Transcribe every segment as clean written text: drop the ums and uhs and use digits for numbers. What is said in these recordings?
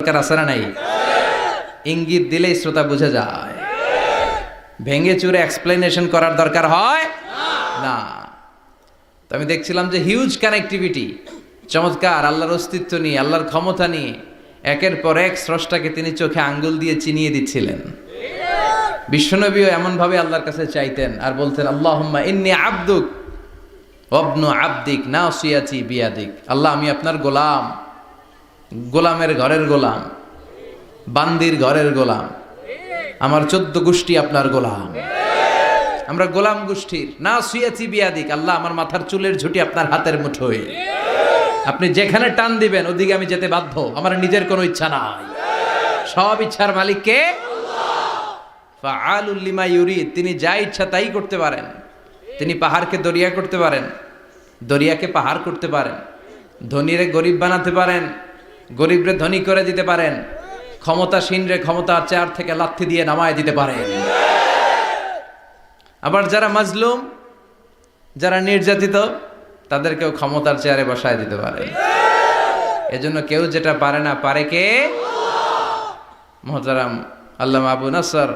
দরকার আছে না নাই? ইঙ্গিত দিলেই শ্রোতা বুঝে যায়। ভেঙে চুরে এক্সপ্লেনেশন করার দরকার হয় না। তো আমি দেখছিলাম যে হিউজ কানেক্টিভিটি, চমৎকার আল্লাহর অস্তিত্ব নিয়ে, আল্লাহর ক্ষমতা নিয়ে একের পর এক স্রষ্টাকে তিনি চোখে আঙ্গুল দিয়ে চিনিয়ে দিচ্ছিলেন। বিশ্বনবীও এমনভাবে আল্লাহর কাছে চাইতেন আর বলতেন, আল্লাহুম্মা ইন্নী আবদুক ওয়াবনু আবদিক নাসিয়াতি বিয়াদিক। আল্লাহ, আমি আপনার গোলাম, গোলামের ঘরের গোলাম, বান্দির ঘরের গোলাম, আমার 14 গোষ্ঠী আপনার গোলাম, আমরা গোলাম গোষ্ঠীর। নাসিয়াতি বিয়াদিক, আল্লাহ আমার মাথার চুলের ঝুঁটি আপনার হাতের মুঠোয়, আপনি যেখানে টান দিবেন ওদিকে আমি যেতে বাধ্য, আমার নিজের কোনো ইচ্ছা নাই, সব ইচ্ছার মালিক কে? ফাআলুল লিমা ইউরিদ, তিনি যা ইচ্ছা তাই করতে পারেন। তিনি পাহাড়কে দরিয়া করতে পারেন, দরিয়াকে পাহাড় করতে পারেন, ধনীরে গরিব বানাতে পারেন, গরিবরে ধনী করে দিতে পারেন, ক্ষমতাসীনরে ক্ষমতার চেয়ার থেকে লাথি দিয়ে নামায় দিতে পারেন। আবার যারা মাজলুম, যারা নির্যাতিত, তাদেরকেও ক্ষমতার চেয়ারে বসায় দিতে পারেন। এজন্য কেউ যেটা পারে না, পারে কে? মুহতারাম আল্লামা আবু নাসর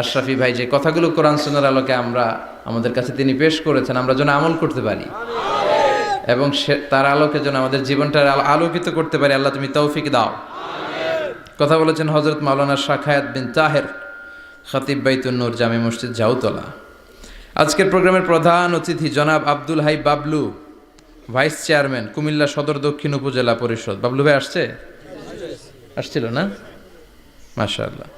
আশরাফি ভাই যে কথাগুলো কোরআন সুন্নাহর আলোকে আমাদের কাছে তিনি পেশ করেছেন, আমরা যেন আমল করতে পারি এবং তার আলোকে যেন আমাদের জীবনটা আলোকিত করতে পারি। আল্লাহ তুমি তৌফিক দাও। কথা বলেছেন হযরত মাওলানা শাখায়াত বিন তাহের, খতিব বাইতুন নূর জামে মসজিদ জাউতলা। আজকের প্রোগ্রামের প্রধান অতিথি জনাব আব্দুল হাই বাবলু, ভাইস চেয়ারম্যান কুমিল্লা সদর দক্ষিণ উপজেলা পরিষদ। বাবলু ভাই আসছিল না? মাশাআল্লাহ।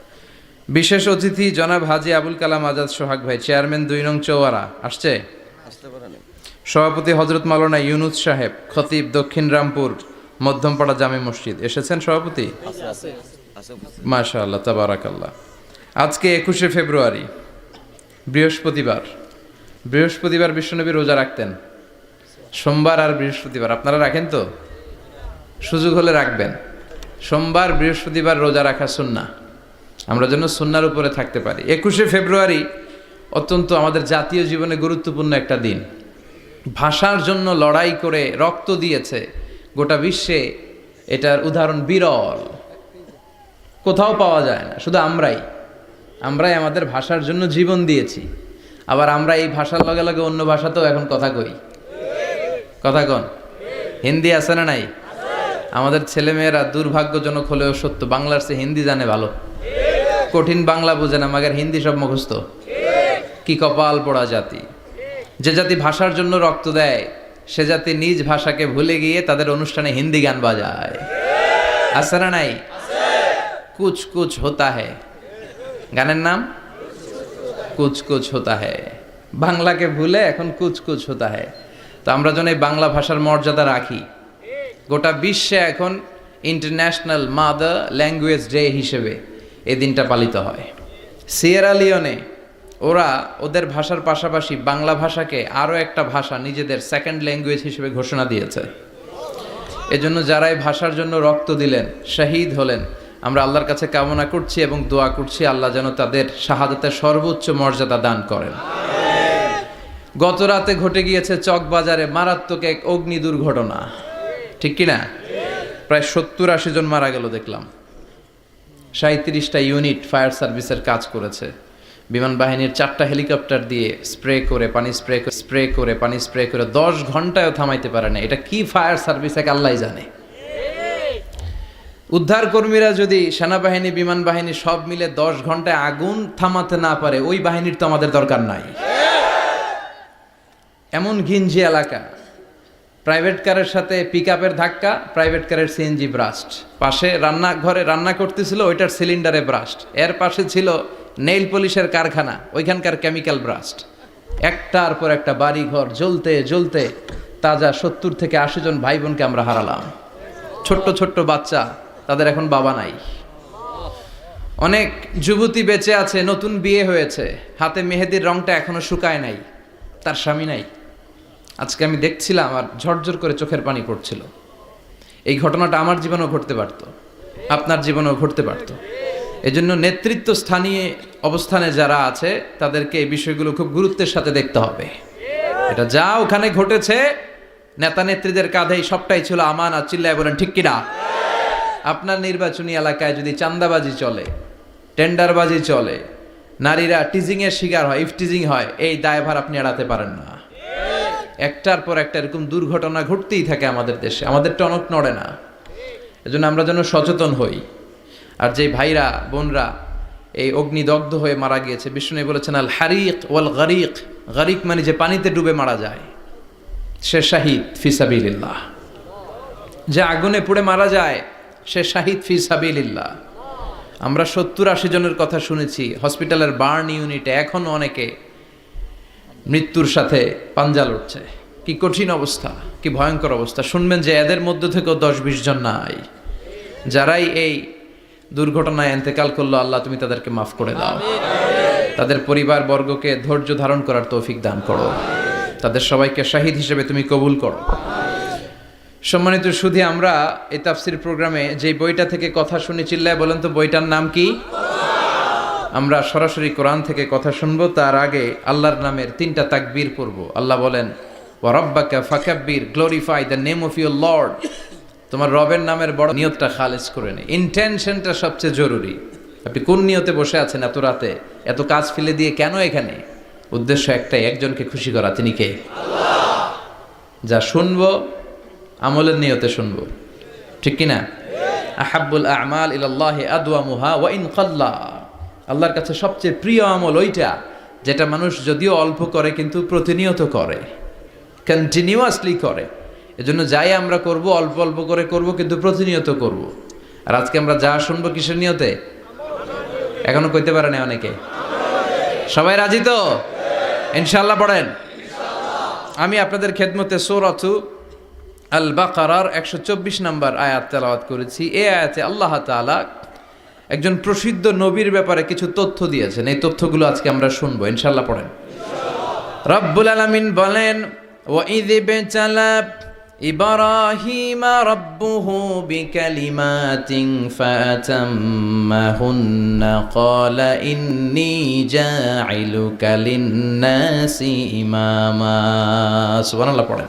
বিশেষ অতিথি জনাব হাজী আবুল কালাম আজাদ সোহাগ ভাই, চেয়ারম্যান 2 নং চৌয়ারা, আসছে? সভাপতি হযরত মাওলানা ইউনুস সাহেব, খতিব দক্ষিণ রামপুর মধ্যমপাড়া জামে মসজিদ, এসেছেন সভাপতি? মাশাআল্লাহ, তাবারাকাল্লাহ। আজকে 21শে ফেব্রুয়ারি, বৃহস্পতিবার। বৃহস্পতিবার বিশ্বনবী রোজা রাখতেন, সোমবার আর বৃহস্পতিবার। আপনারা রাখেন তো? সুযোগ হলে রাখবেন। সোমবার বৃহস্পতিবার রোজা রাখা সুন্নাহ, আমরা যেন সুন্নাহর উপরে থাকতে পারি। 21শে ফেব্রুয়ারি অত্যন্ত আমাদের জাতীয় জীবনে গুরুত্বপূর্ণ একটা দিন। ভাষার জন্য লড়াই করে রক্ত দিয়েছে গোটা বিশ্বে, এটার উদাহরণ বিরল, কোথাও পাওয়া যায় না। শুধু আমরাই আমাদের ভাষার জন্য জীবন দিয়েছি। আবার আমরা এই ভাষার লগে লগে অন্য ভাষাতেও এখন কথা কই। কথা কন, হিন্দি আছে না নাই? আমাদের ছেলেমেয়েরা দুর্ভাগ্যজনক হলেও সত্য, বাংলার চেয়ে হিন্দি জানে ভালো। কঠিন বাংলা বোঝে না, মাগের হিন্দি সব মুখস্থ। কি কপাল পোড়া জাতি! যে জাতি ভাষার জন্য রক্ত দেয়, সে জাতি নিজ ভাষাকে ভুলে গিয়ে তাদের অনুষ্ঠানে হিন্দি গান বাজায়। আছে না নাই? কুছ কুছ হোতা হ্যায়, গানের নাম কুছ কুছ হোতা হ্যায়। বাংলাকে ভুলে এখন কুছ কুছ হোতা হ্যায়। তো আমরা যেন এই বাংলা ভাষার মর্যাদা রাখি। গোটা বিশ্বে এখন ইন্টারন্যাশনাল মাদার ল্যাঙ্গুয়েজ ডে হিসেবে এই দিনটা পালিত হয়। সিয়েরা লিওনে ওরা ওদের ভাষার পাশাপাশি বাংলা ভাষাকে আরও একটা ভাষা নিজেদের সেকেন্ড ল্যাঙ্গুয়েজ হিসেবে ঘোষণা দিয়েছে। এজন্য যারা এই ভাষার জন্য রক্ত দিলেন, শহীদ হলেন, আমরা আল্লাহর কাছে কামনা করছি এবং দোয়া করছি আল্লাহ যেন তাদের শাহাদাতের সর্বোচ্চ মর্যাদা দান করেন। গত রাতে ঘটে গিয়েছে চকবাজারে মারাত্মক এক অগ্নি দুর্ঘটনা, ঠিক কিনা? প্রায় 70-80 জন মারা গেল দেখলাম। 37টা ইউনিট ফায়ার সার্ভিসের কাজ করেছে। বিমান বাহিনীর 4টা হেলিকপ্টার দিয়ে পানি স্প্রে করে 10 ঘন্টায়ও থামাইতে পারে না। এটা কি ফায়ার সার্ভিস এক আল্লাহই জানে। উদ্ধার কর্মীরা যদি সেনাবাহিনী, বিমান বাহিনী সব মিলে 10 ঘন্টায় আগুন থামাতে না পারে, ওই বাহিনীর তো আমাদের দরকার নাই। এমন ঘিঞ্জি এলাকা, প্রাইভেট কারের সাথে পিকআপের ধাক্কা, প্রাইভেট কারের সিএনজি ব্রাস্ট, পাশে রান্নাঘরে রান্না করতেছিল ওইটার সিলিন্ডারে ব্রাস্ট, এর পাশে ছিল নেইল পলিশের কারখানা, ওইখানকার কেমিক্যাল ব্রাস্ট। একটার পর একটা বাড়ি ঘর জ্বলতে জ্বলতে তাজা 70 থেকে 80 জন ভাই বোনকে আমরা হারালাম। ছোট্ট ছোট্ট বাচ্চা, তাদের এখন বাবা নাই। অনেক যুবতী বেঁচে আছে, নতুন বিয়ে হয়েছে, হাতে মেহেদির রংটা এখনো শুকায় নাই, তার স্বামী নাই। আজকে আমি দেখছিলাম আর ঝরঝর করে চোখের পানি পড়ছিল। এই ঘটনাটা আমার জীবনেও ঘটতে পারত, আপনার জীবনেও ঘটতে পারত। এজন্য নেতৃত্ব স্থানীয় অবস্থানে যারা আছে তাদেরকে এই বিষয়গুলো খুব গুরুত্বের সাথে দেখতে হবে। এটা যা ওখানে ঘটেছে, নেতা নেত্রীদের কাঁধেই সবটাই ছিল আমানত। চিল্লায় বলেন ঠিক কিনা? আপনার নির্বাচনী এলাকায় যদি চাঁদাবাজি চলে, টেন্ডারবাজি চলে, নারীরা টিজিংয়ের শিকার হয়, ইফটিজিং হয়, এই দায়ভার আপনি এড়াতে পারেন না। একটার পর একটা এরকম দুর্ঘটনা ঘটতেই থাকে আমাদের দেশে, আমাদের টনক নড়ে না। এজন্য আমরা যেন সচেতন হই। আর যে ভাইরা বোনরা এই অগ্নিদগ্ধ হয়ে মারা গিয়েছে, বিষ্ণু বলেছেন আল হারিক ওয়াল গারিক, গারিক মানে যে পানিতে ডুবে মারা যায়, সে শাহিদ ফি সাবিলিল্লাহ। যে আগুনে পুড়ে মারা যায় সে শাহিদ ফি সাবিলিল্লাহ। আমরা 70-80 জনের কথা শুনেছি হসপিটালের বার্ন ইউনিটে, এখনো অনেকে মৃত্যুর সাথে পাঞ্জা লড়ছে। কি কঠিন অবস্থা, কি ভয়ঙ্কর অবস্থা। শুনবেন যে এদের মধ্য থেকেও 10-20 জন নাই, যারাই এই দুর্ঘটনায় ইন্তেকাল করলো, আল্লাহ তুমি তাদেরকে মাফ করে দাও, তাদের পরিবার বর্গকে ধৈর্য ধারণ করার তৌফিক দান করো, তাদের সবাইকে শাহিদ হিসেবে তুমি কবুল করো। সম্মানিত সুধী, আমরা এই তাফসির প্রোগ্রামে যে বইটা থেকে কথা শুনি, চিল্লায় বলেন তো বইটার নাম কি? আমরা সরাসরি কোরআন থেকে কথা শুনবো। তার আগে আল্লাহর নামের 3টা তাকবীর পড়ব। আল্লাহ বলেন ওয়া রাব্বাকা ফাকাব্বির, glorify the name of your Lord. তোমার রবের নামের বড় নিয়তটা খালেজ করে নে, ইন্টেনশনটা সবচেয়ে জরুরি। আপনি কোন নিয়তে বসে আছেন এত রাতে, এত কাজ ফেলে দিয়ে কেন এখানে? উদ্দেশ্য একটাই, একজনকে খুশি করা। তিনি কে? আল্লাহ। যা শুনবো আমলের নিয়তে শুনবো, ঠিক কিনা? আহাব্বুল আমাল ইলাল্লাহি আদওয়ামুহা ওয়া ইন কাল্লা। আল্লাহর কাছে সবচেয়ে প্রিয় আমল ওইটা যেটা মানুষ যদিও অল্প করে কিন্তু প্রতিনিয়ত করে, কন্টিনিউয়াসলি করে। এজন্য যাই আমরা করব অল্প অল্প করে করব, কিন্তু প্রতিনিয়ত করব। আর আজকে আমরা যা শুনবো কিসের নিয়তে? এখনো কইতে পারে না অনেকে। সবাই রাজি তো? ইনশাআল্লাহ পড়েন। আমি আপনাদের খেদমতে সূরাতু আল বাকারার 124 নম্বর আয়াত তেলাওয়াত করেছি। এই আয়াতে আল্লাহ তাআলা একজন প্রসিদ্ধ নবীর ব্যাপারে কিছু তথ্য দিয়েছেন। এই তথ্যগুলো আজকে আমরা শুনবো, ইনশাআল্লাহ পড়েন। রব্বুল আলামিন বলেন ওয়া ইয ইবতালা ইব্রাহিমা রাব্বুহু বিকালিমাতিন ফাতাম্মাহুন্না ক্বালা ইন্নী জাইলুকা লিন-নাসি ইমামা। সুবহানাল্লাহ পড়েন।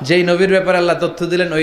যেই নবীর ব্যাপারে আল্লাহ তথ্য দিলেন, ওই